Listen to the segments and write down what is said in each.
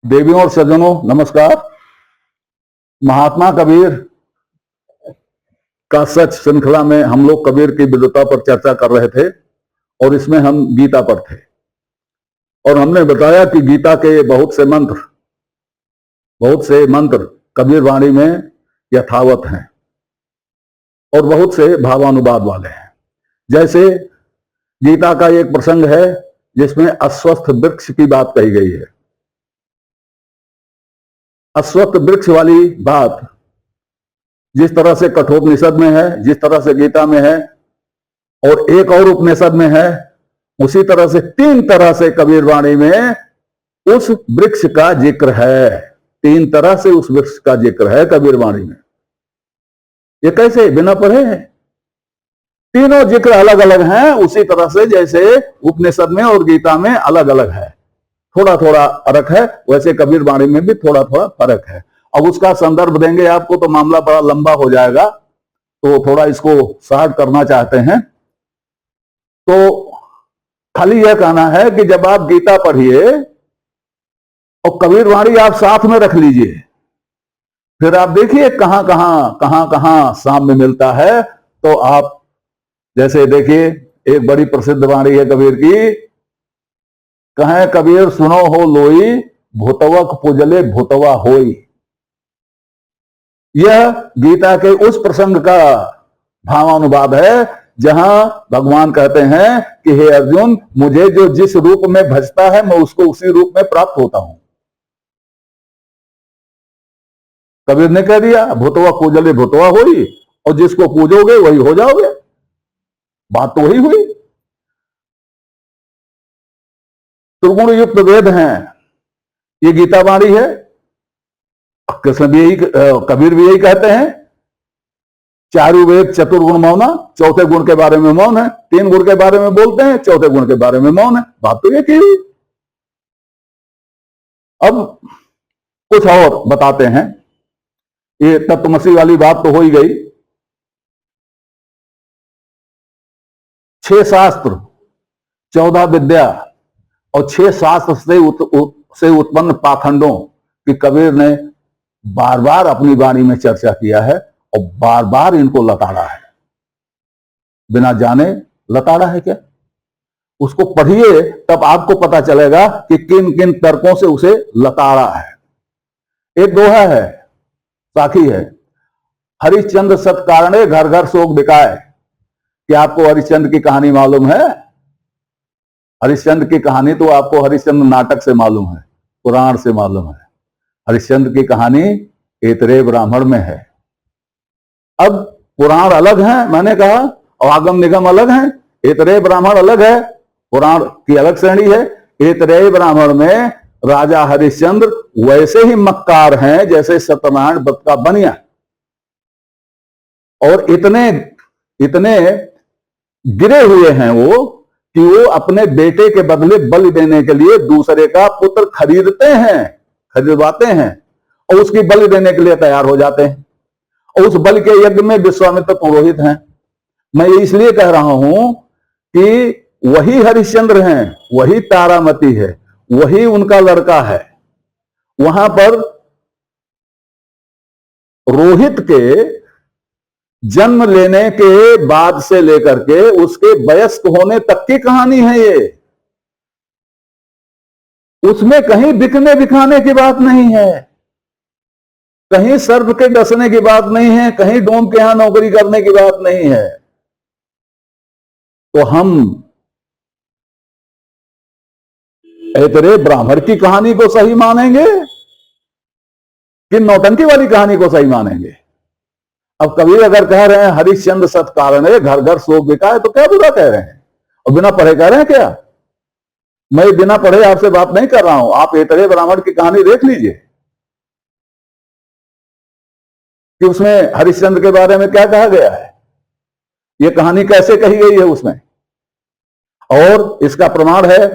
देवियों और सज्जनों नमस्कार। महात्मा कबीर का सच श्रृंखला में हम लोग कबीर की विद्वता पर चर्चा कर रहे थे और इसमें हम गीता पर थे और हमने बताया कि गीता के बहुत से मंत्र कबीर वाणी में यथावत हैं और बहुत से भावानुवाद वाले हैं। जैसे गीता का एक प्रसंग है जिसमें अश्वत्थ वृक्ष की बात कही गई है। अश्वत्थ वृक्ष वाली बात जिस तरह से कठोपनिषद में है, जिस तरह से गीता में है और एक और उपनिषद में है, उसी तरह से 3 तरह से कबीर वाणी में उस वृक्ष का जिक्र है। 3 तरह से उस वृक्ष का जिक्र है कबीर वाणी में। ये कैसे बिना पढ़े हैं? तीनों जिक्र अलग अलग हैं, उसी तरह से जैसे उपनिषद में और गीता में अलग अलग है। थोड़ा थोड़ा फर्क है, वैसे कबीर वाणी में भी थोड़ा थोड़ा फर्क है। अब उसका संदर्भ देंगे आपको तो मामला बड़ा लंबा हो जाएगा, तो थोड़ा इसको शॉर्ट करना चाहते हैं। तो खाली यह कहना है कि जब आप गीता पढ़िए और कबीर वाणी आप साथ में रख लीजिए, फिर आप देखिए कहां कहां सामने मिलता है। तो आप जैसे देखिए, एक बड़ी प्रसिद्ध वाणी है कबीर की, कहें कबीर सुनो हो लोई, भूतवक पुजले भूतवा होई। यह गीता के उस प्रसंग का भावानुवाद है जहां भगवान कहते हैं कि हे अर्जुन, मुझे जो जिस रूप में भजता है मैं उसको उसी रूप में प्राप्त होता हूं। कबीर ने कह दिया भूतवा पूजले भूतवा होई, और जिसको पूजोगे वही हो जाओगे। बात तो वही हुई। त्रिगुण युक्त वेद हैं, ये गीता वाणी है। कृष्ण भी यही, कबीर भी यही कहते हैं, चारु वेद चतुर्गुण मौना, चौथे गुण के बारे में मौन है। 3 गुण के बारे में बोलते हैं, चौथे गुण के बारे में मौन है। बात तो ये की हुई। अब कुछ और बताते हैं। ये तत्वमसी वाली बात तो हो ही गई। 6 शास्त्र, 14 विद्या और 6 शास्त्र से उत्पन्न पाखंडों की कबीर ने बार बार अपनी वाणी में चर्चा किया है और बार बार इनको लताड़ा है। बिना जाने लताड़ा है क्या? उसको पढ़िए तब आपको पता चलेगा कि किन किन तर्कों से उसे लताड़ा है। एक दोहा है, साखी है, हरिश्चंद्र सत्कारणे घर घर शोक बिकाए। क्या आपको हरिश्चंद्र की कहानी मालूम है? हरिश्चंद्र की कहानी तो आपको हरिश्चंद्र नाटक से मालूम है, पुराण से मालूम है। हरिश्चंद्र की कहानी ऐतरेय ब्राह्मण में है। अब पुराण अलग है, मैंने कहा, और आगम निगम अलग है। ऐतरेय ब्राह्मण अलग है, पुराण की अलग श्रेणी है। ऐतरेय ब्राह्मण में राजा हरिश्चंद्र वैसे ही मक्कार हैं जैसे सत्यनारायण व्रत का बनिया, और इतने गिरे हुए हैं वो कि वो अपने बेटे के बदले बलि देने के लिए दूसरे का पुत्र खरीदवाते हैं और उसकी बलि देने के लिए तैयार हो जाते हैं। और उस बलि के यज्ञ में विश्वामित्र पुरोहित हैं। मैं ये इसलिए कह रहा हूं कि वही हरिश्चंद्र हैं, वही तारामती है, वही उनका लड़का है। वहां पर रोहित के जन्म लेने के बाद से लेकर के उसके वयस्क होने तक की कहानी है ये। उसमें कहीं बिकने बिखाने की बात नहीं है, कहीं सर्प के डसने की बात नहीं है, कहीं डोम के यहां नौकरी करने की बात नहीं है। तो हम ऐतरेय ब्राह्मण की कहानी को सही मानेंगे कि नौटंकी वाली कहानी को सही मानेंगे? अब कबीर अगर कह रहे हैं हरिश्चंद्र सत्कारणे घर घर शोक बिकाए, तो क्या बुरा कह रहे हैं? और बिना पढ़े कह रहे हैं क्या? मैं बिना पढ़े आपसे बात नहीं कर रहा हूं। आप ऐतरेय ब्राह्मण की कहानी देख लीजिए कि उसमें हरिश्चंद्र के बारे में क्या कहा गया है, यह कहानी कैसे कही गई है उसमें। और इसका प्रमाण है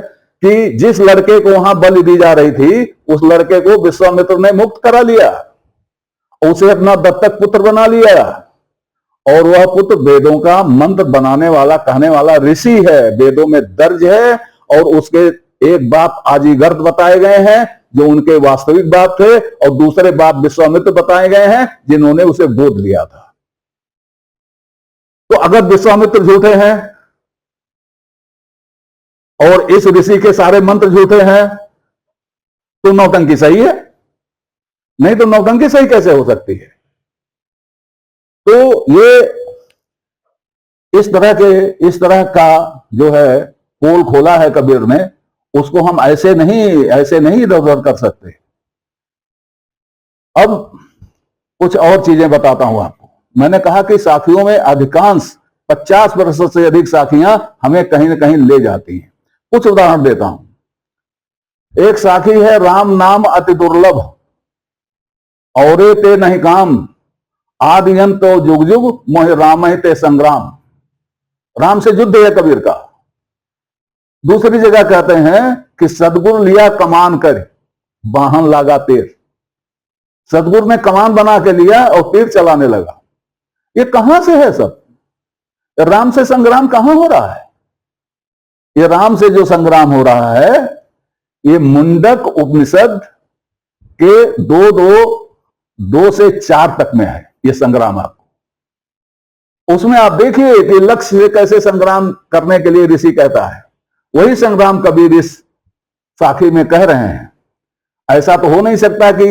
कि जिस लड़के को वहां बलि दी जा रही थी, उस लड़के को विश्वामित्र ने मुक्त करा लिया, उसे अपना दत्तक पुत्र बना लिया, और वह पुत्र वेदों का मंत्र बनाने वाला, कहने वाला ऋषि है, वेदों में दर्ज है। और उसके एक बाप आजीगर्द बताए गए हैं जो उनके वास्तविक बाप थे, और दूसरे बाप विश्वामित्र बताए गए हैं जिन्होंने उसे गोद लिया था। तो अगर विश्वामित्र झूठे हैं और इस ऋषि के सारे मंत्र झूठे हैं, तो नौटंकी सही है? नहीं तो नौटंकी सही कैसे हो सकती है? तो ये इस तरह का जो है पोल खोला है कबीर ने, उसको हम ऐसे नहीं इधर उधर कर सकते। अब कुछ और चीजें बताता हूं आपको। मैंने कहा कि साखियों में अधिकांश 50% से अधिक साखियां हमें कहीं ना कहीं ले जाती हैं। कुछ उदाहरण देता हूं। एक साखी है, राम नाम अति दुर्लभ, औरे ते नहीं काम, आदियंत तो जुग जुग मोहे राम ते संग्राम। राम से युद्ध है कबीर का। दूसरी जगह कहते हैं कि सदगुरु लिया कमान कर, वाहन लागा तीर। सदगुरु ने कमान बना के लिया और तीर चलाने लगा। ये कहां से है सब? राम से संग्राम कहां हो रहा है? ये राम से जो संग्राम हो रहा है, ये मुंडक उपनिषद के 2 से 4 तक में है ये संग्राम। आपको उसमें आप देखिए कि लक्ष्य से कैसे संग्राम करने के लिए ऋषि कहता है, वही संग्राम कबीर इस साखी में कह रहे हैं। ऐसा तो हो नहीं सकता कि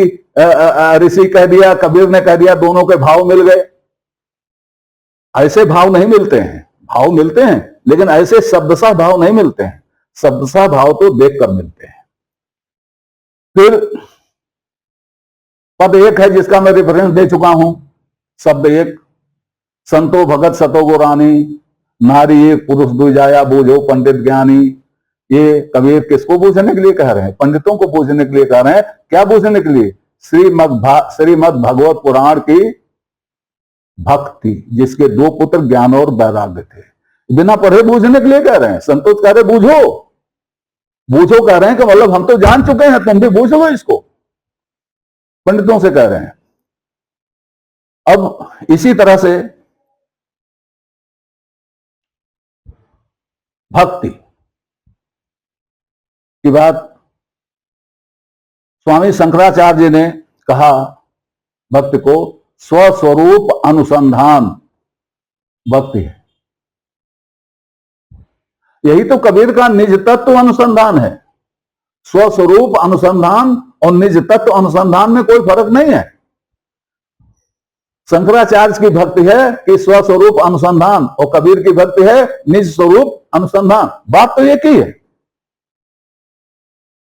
ऋषि कह दिया, कबीर ने कह दिया, दोनों के भाव मिल गए। ऐसे भाव नहीं मिलते हैं। भाव मिलते हैं लेकिन ऐसे शब्दशः भाव नहीं मिलते हैं। शब्दशः भाव तो देखकर मिलते हैं। फिर पद 1 है जिसका मैं रेफरेंस दे चुका हूं। शब्द 1, संतो भगत सतो गोरानी, नारी एक पुरुष दुजाया बूझो पंडित ज्ञानी। ये कबीर किसको पूछने के लिए कह रहे हैं? पंडितों को पूछने के लिए कह रहे हैं। क्या पूछने के लिए? श्रीमद् भगवत पुराण की भक्ति, जिसके 2 पुत्र ज्ञान और वैराग्य थे। बिना पढ़े बूझने के लिए कह रहे हैं। संतोष कह रहे बूझो कह रहे हैं कि मतलब हम तो जान चुके हैं, तुम भी बूझो इसको। पंडितों से कह रहे हैं। अब इसी तरह से भक्ति की बात स्वामी शंकराचार्य जी ने कहा, भक्ति को स्वस्वरूप अनुसंधान भक्ति है। यही तो कबीर का निज तत्व अनुसंधान है। स्वस्वरूप अनुसंधान और निज तत्व अनुसंधान में कोई फर्क नहीं है। शंकराचार्य की भक्ति है कि स्वस्वरूप अनुसंधान, और कबीर की भक्ति है निज स्वरूप अनुसंधान। बात तो एक ही है।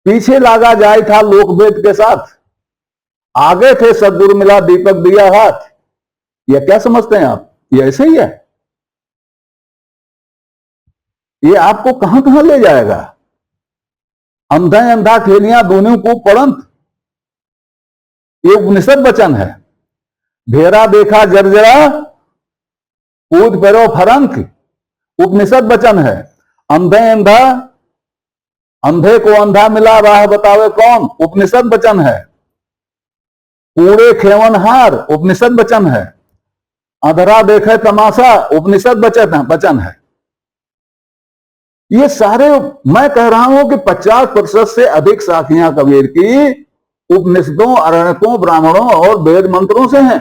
पीछे लागा जाए था लोकवेद के साथ, आगे थे सदगुरु मिला दीपक दिया हाथ। यह क्या समझते हैं आप? ये ऐसे ही है। ये आपको कहां कहां ले जाएगा? अंधा अंधा खेलियां दोनों को पड़ंत, ये उपनिषद वचन है। भेरा देखा जर्जरा कूद पैरो फरंक, उपनिषद वचन है। अंधे को अंधा मिला राह बतावे कौन, उपनिषद वचन है। कूड़े खेवन हार, उपनिषद वचन है। अधरा देखे तमाशा, उपनिषद वचन है। ये सारे, मैं कह रहा हूं कि 50% से अधिक साखियां कबीर की उपनिषदों, अरण्यकों, ब्राह्मणों और वेद मंत्रों से हैं।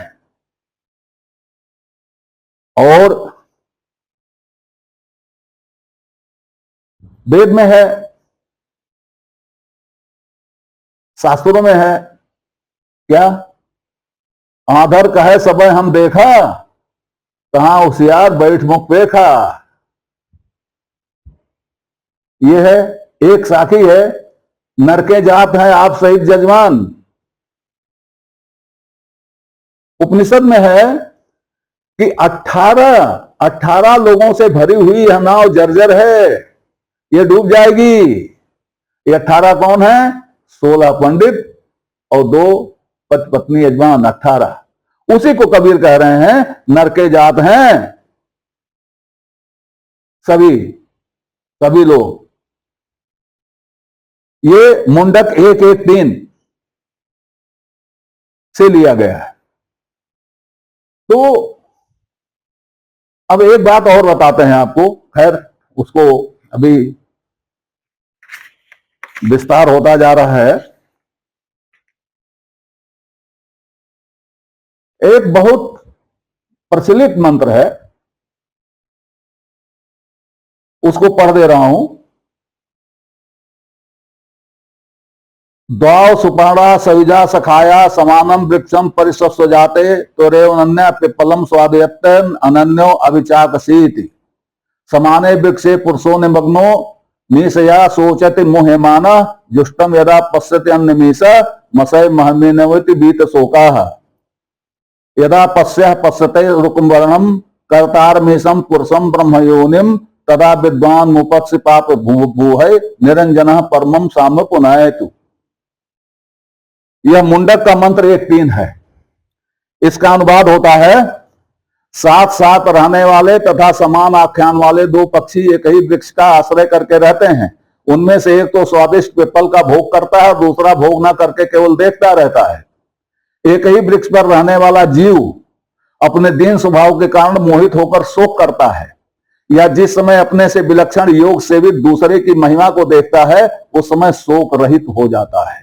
और वेद में है, शास्त्रों में है। क्या? आधर कहे सबे हम देखा, कहां होशियार बैठ मुख पेखा। ये है एक साखी है, नरके जात है आप सहित जजमान। उपनिषद में है कि 18 लोगों से भरी हुई यह नाव जर्जर है, ये डूब जाएगी। ये 18 कौन है? 16 पंडित और 2 पत्नी यजमान, 18। उसी को कबीर कह रहे हैं नरके जात हैं सभी लोग। ये मुंडक 1:1:3 से लिया गया है। तो अब एक बात और बताते हैं आपको, खैर उसको अभी विस्तार होता जा रहा है। एक बहुत प्रचलित मंत्र है, उसको पढ़ दे रहा हूं। द्वाव सुपर्णा सविजा सखाया समानम वृक्षम परिस्व जाते तोरेवन्य पिप्पलम स्वादयत्तन अनन्यो अभिचाकसीति समाने वृक्षे पुरुषो निमग्नो मीशया सोचति मोहेमाना जुष्टम यदा पश्यति अन्यमीश मसय महमीनवति बीत शोकाः यदा पश्यते रुकमवर्णम कर्तारमीशम पुरुषम ब्रह्मयोनिम तदा विद्वान मुपत्सि पाप भूहै निरंजन परमम साम्य पुनायतु। यह मुंडक का मंत्र 1-3 है। इसका अनुवाद होता है, साथ साथ रहने वाले तथा समान आख्यान वाले दो पक्षी एक ही वृक्ष का आश्रय करके रहते हैं। उनमें से एक तो स्वादिष्ट पिप्पल का भोग करता है, दूसरा भोग न करके केवल देखता रहता है। एक ही वृक्ष पर रहने वाला जीव अपने दीन स्वभाव के कारण मोहित होकर शोक करता है, या जिस समय अपने से विलक्षण योग सेवित दूसरे की महिमा को देखता है उस समय शोक रहित हो जाता है।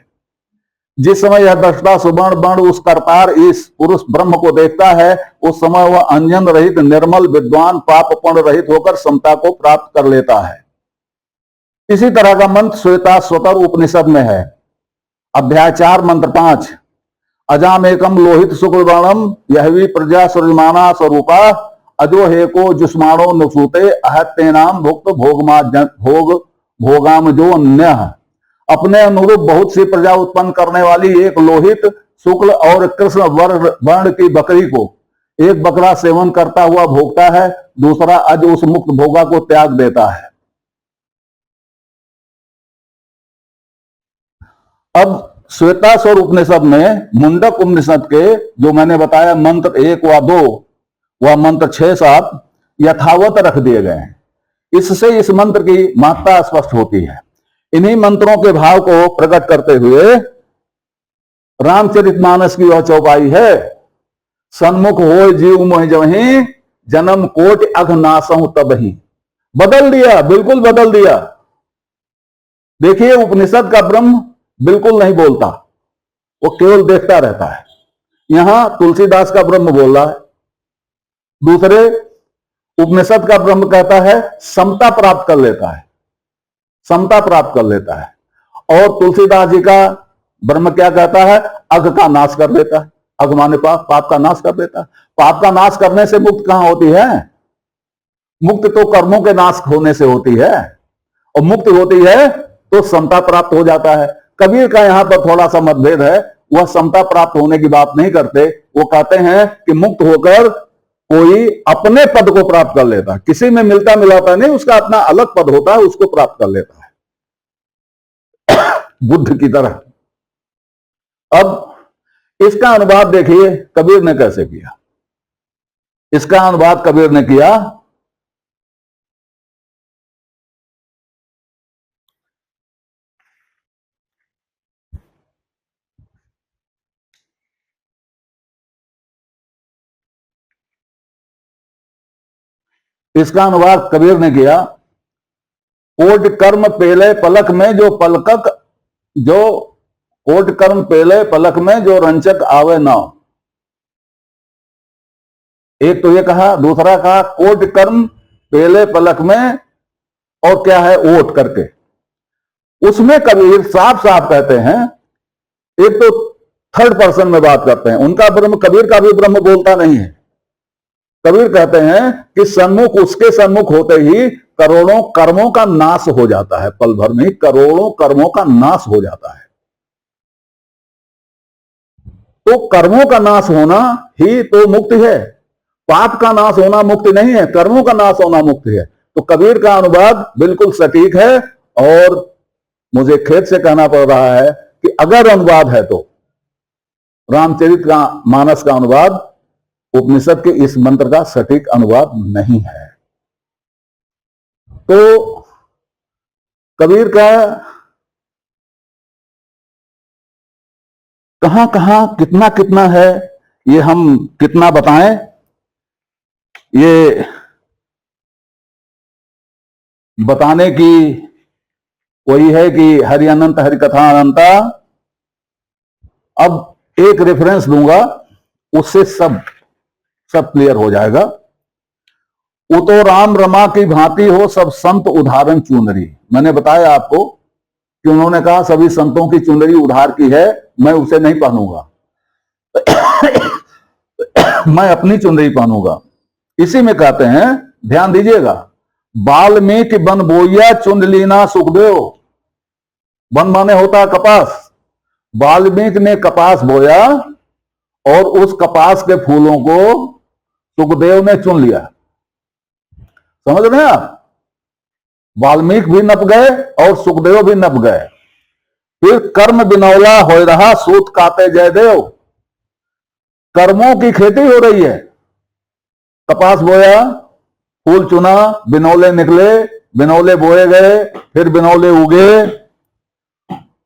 जिस समय यह दृष्टा सुवर्ण वर्ण उस करतार इस पुरुष ब्रह्म को देखता है उस समय वह अंजन रहित निर्मल विद्वान पाप पुण्य रहित होकर समता को प्राप्त कर लेता है। इसी तरह का मंत्र श्वेताश्वतर उपनिषद में है। अध्याय 4 मंत्र 5 अजामेकम लोहित शुक्ल वर्णम यहवी प्रजा सुरमाना स्वरूपा अजो हेको जुष्माणो नुसूते अहत्ते नाम भुक्त भोगाम जो अन्य। अपने अनुरूप बहुत सी प्रजा उत्पन्न करने वाली एक लोहित शुक्ल और कृष्ण वर्ण की बकरी को एक बकरा सेवन करता हुआ भोगता है, दूसरा अज उस मुक्त भोगा को त्याग देता है। अब श्वेताश्वर उपनिषद में मुंडक उपनिषद के जो मैंने बताया मंत्र 1 व 2 व मंत्र 6-7 यथावत रख दिए गए हैं। इससे इस मंत्र की महत्ता स्पष्ट होती है। इन्हीं मंत्रों के भाव को प्रकट करते हुए रामचरितमानस की वह चौपाई है, सन्मुख हो जीव मोह जवहीं जन्म कोटि अघ नासहु तबहि। बदल दिया, बिल्कुल बदल दिया। देखिए, उपनिषद का ब्रह्म बिल्कुल नहीं बोलता, वो केवल देखता रहता है। यहां तुलसीदास का ब्रह्म बोल रहा है। दूसरे उपनिषद का ब्रह्म कहता है समता प्राप्त कर लेता है, समता प्राप्त कर लेता है। और तुलसीदास जी का ब्रह्म क्या कहता है, अघ का नाश कर देता है। अघ माने पाप, पाप का नाश कर देता है। पाप का नाश करने से मुक्त कहां होती है? मुक्त तो कर्मों के नाश होने से होती है, और मुक्त होती है तो समता प्राप्त हो जाता है। कबीर का यहां पर थोड़ा सा मतभेद है, वह समता प्राप्त होने की बात नहीं करते। वो कहते हैं कि मुक्त होकर कोई अपने पद को प्राप्त कर लेता है, किसी में मिलता मिलाता नहीं, उसका अपना अलग पद होता है, उसको प्राप्त कर लेता है बुद्ध की तरह। अब इसका अनुवाद देखिए कबीर ने कैसे किया। इसका अनुवाद कबीर ने किया, इसका अनुवाद कबीर ने किया, कोट कर्म पेले पलक में जो पलकक जो कोट कर्म पेले पलक में जो रंचक आवे ना। एक तो ये कहा, दूसरा कहा कोट कर्म पेले पलक में, और क्या है ओट करके। उसमें कबीर साफ साफ कहते हैं, एक तो थर्ड पर्सन में बात करते हैं। उनका ब्रह्म, कबीर का भी ब्रह्म बोलता नहीं है। कबीर कहते हैं कि सन्मुख, उसके सन्मुख होते ही करोड़ों कर्मों का नाश हो जाता है। पल भर में करोड़ों कर्मों का नाश हो जाता है। तो कर्मों का नाश होना ही तो मुक्ति है। पाप का नाश होना मुक्ति नहीं है, कर्मों का नाश होना मुक्ति है। तो कबीर का अनुवाद बिल्कुल सटीक है, और मुझे खेद से कहना पड़ रहा है कि अगर अनुवाद है तो रामचरित का मानस का अनुवाद उपनिषद के इस मंत्र का सटीक अनुवाद नहीं है। तो कबीर का कहां कहां कितना कितना है, ये हम कितना बताएं। ये बताने की वही है कि हरि अनंत हरि कथा अनंता। अब एक रेफरेंस दूंगा, उससे सब क्लियर हो जाएगा। उतो राम रमा की भांति हो सब संत उदाहरण चुनरी। मैंने बताया आपको कि उन्होंने कहा सभी संतों की चुनरी उधार की है, मैं उसे नहीं पहनूंगा मैं अपनी चुनरी पहनूंगा। इसी में कहते हैं, ध्यान दीजिएगा, वाल्मीकि बन बोइया चुन लीना सुखदेव। वन माने होता है कपास। वाल्मीकि ने कपास बोया और उस कपास के फूलों को सुखदेव ने चुन लिया। समझ रहे हैं आप? वाल्मीकि भी नप गए और सुखदेव भी नप गए। फिर कर्म बिनौला हो रहा सूत काते जयदेव। कर्मों की खेती हो रही है। कपास बोया, फूल चुना, बिनौले निकले, बिनौले बोए गए, फिर बिनौले उगे,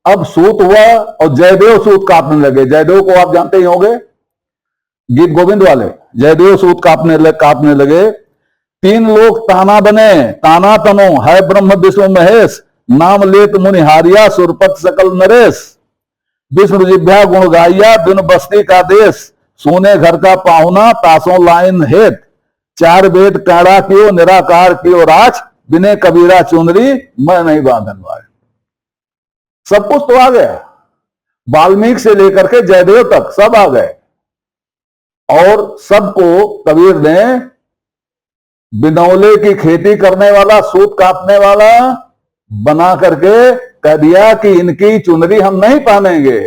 अब सूत हुआ और जयदेव सूत काटने लगे। जयदेव को आप जानते ही होंगे, गीत गोविंद वाले। जयदेव सूत काटने लगे। तीन लोग ताना बने, ताना तनो है ब्रह्म विष्णु महेश, नाम लेत मुनिहारिया सुरपत सकल नरेश। विष्णु जिभ्या गुण गाइया बिन बस्ती का देश, सोने घर का पाहुना तासों लाइन हेत। चार वेद काड़ा कियो निराकार कियो राज, बिने कबीरा चुनरी मैं नहीं बांधन वाले। सब कुछ तो आ गया, वाल्मीकि से लेकर के जयदेव तक सब आ गए। और सबको कबीर ने बिनौले की खेती करने वाला, सूत काटने वाला बना करके कह दिया कि इनकी चुनरी हम नहीं पहनेंगे।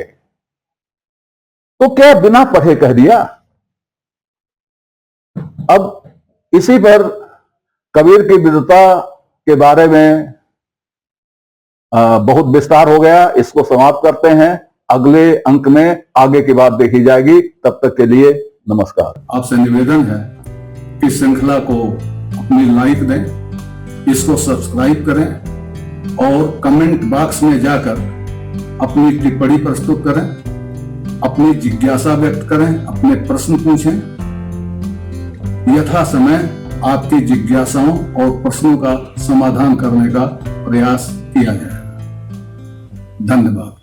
तो क्या बिना पढ़े कह दिया? अब इसी पर कबीर की विद्वता के बारे में बहुत विस्तार हो गया। इसको समाप्त करते हैं। अगले अंक में आगे की बात देखी जाएगी। तब तक के लिए नमस्कार। आपसे निवेदन है कि श्रृंखला को अपनी लाइक दें, इसको सब्सक्राइब करें और कमेंट बॉक्स में जाकर अपनी टिप्पणी प्रस्तुत करें, अपनी जिज्ञासा व्यक्त करें, अपने प्रश्न पूछें। यथा समय आपकी जिज्ञासाओं और प्रश्नों का समाधान करने का प्रयास किया जाएगा। धन्यवाद।